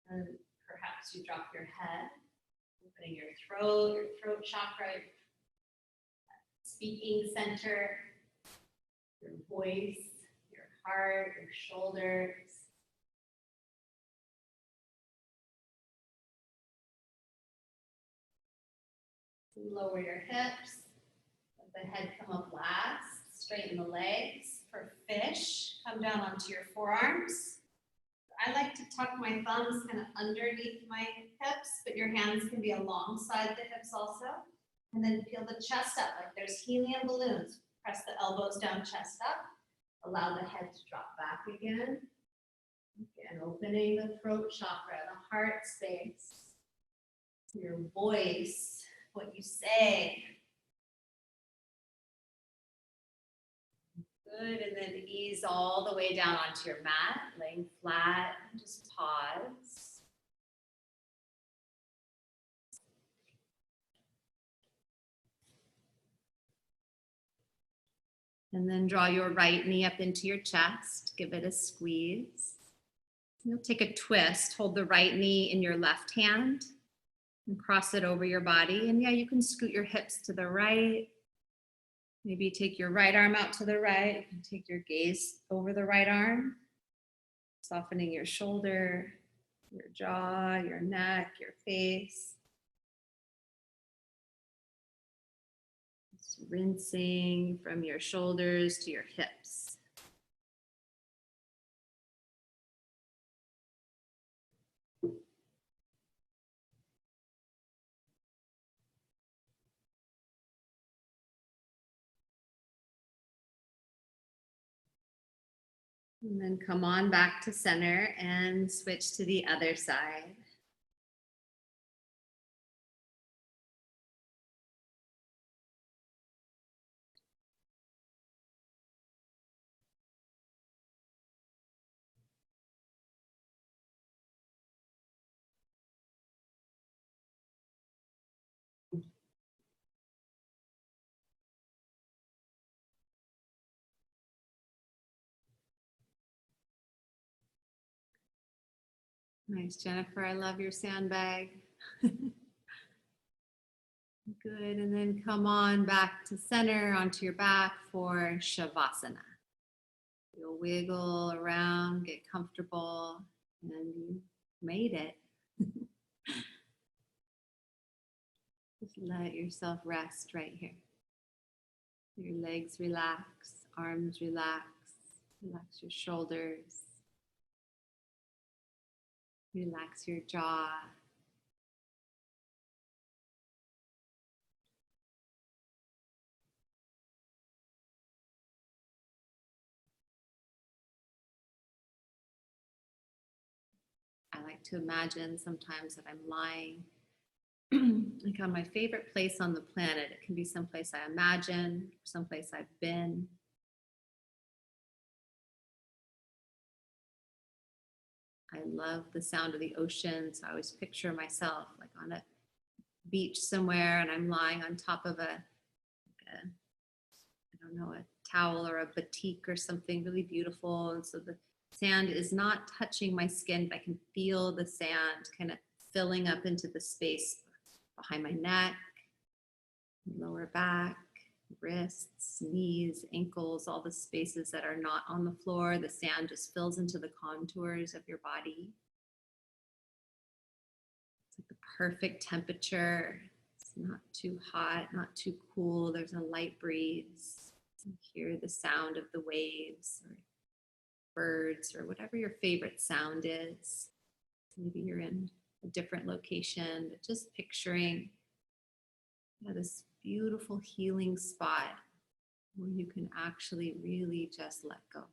And perhaps you drop your head, opening your throat chakra, your speaking center, your voice, your heart, your shoulders. Lower your hips, let the head come up last, straighten the legs. For fish, come down onto your forearms. I like to tuck my thumbs kind of underneath my hips, but your hands can be alongside the hips also. And then feel the chest up like there's helium balloons. Press the elbows down, chest up. Allow the head to drop back again. Again, opening the throat chakra, the heart space, your voice, what you say. Good, and then ease all the way down onto your mat, laying flat, just pause. And then draw your right knee up into your chest, give it a squeeze. You'll take a twist, hold the right knee in your left hand and cross it over your body. And yeah, you can scoot your hips to the right. Maybe take your right arm out to the right and take your gaze over the right arm, softening your shoulder, your jaw, your neck, your face. Just rinsing from your shoulders to your hips. And then come on back to center and switch to the other side. Nice, Jennifer. I love your sandbag. Good, and then come on back to center onto your back for Shavasana. You'll wiggle around, get comfortable, and you made it. Just let yourself rest right here. Your legs relax, arms relax, relax your shoulders, relax your jaw. I like to imagine sometimes that I'm lying like on my favorite place on the planet. It can be someplace I imagine, someplace I've been. I love the sound of the ocean. So I always picture myself like on a beach somewhere and I'm lying on top of I don't know, a towel or a batik or something really beautiful. And so the sand is not touching my skin, but I can feel the sand kind of filling up into the space behind my neck, lower back, wrists, knees, ankles, all the spaces that are not on the floor. The sand just fills into the contours of your body. It's like the perfect temperature. It's not too hot, not too cool. There's a light breeze. You hear the sound of the waves or birds or whatever your favorite sound is. Maybe you're in a different location, but just picturing this beautiful healing spot where you can actually really just let go.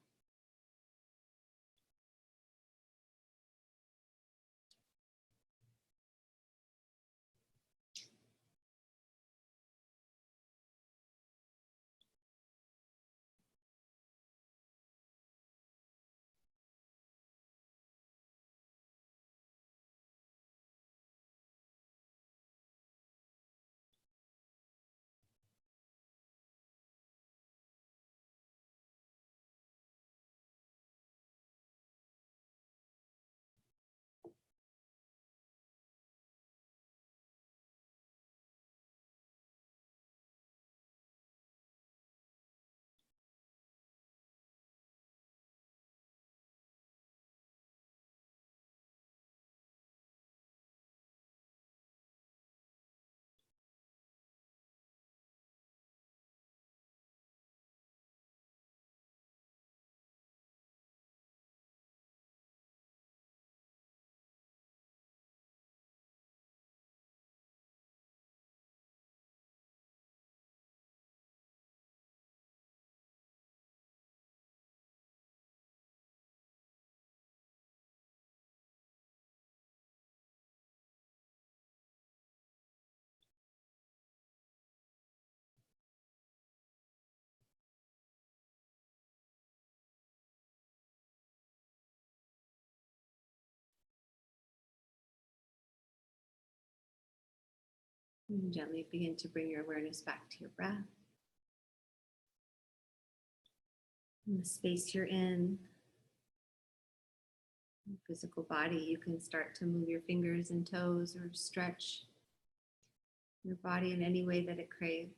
And gently begin to bring your awareness back to your breath. In the space you're in, your physical body, you can start to move your fingers and toes or stretch your body in any way that it craves.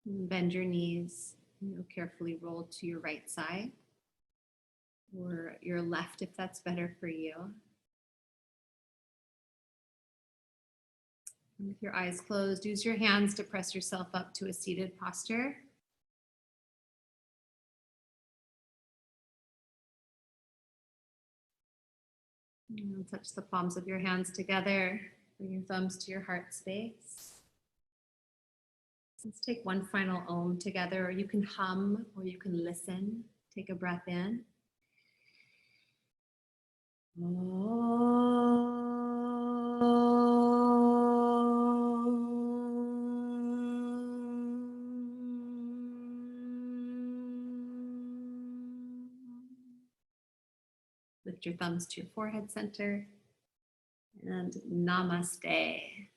And bend your knees, carefully roll to your right side or your left if that's better for you. And with your eyes closed, use your hands to press yourself up to a seated posture. And touch the palms of your hands together. Bring your thumbs to your heart space. Let's take one final Om together, or you can hum, or you can listen. Take a breath in. Lift your thumbs to your forehead center and namaste.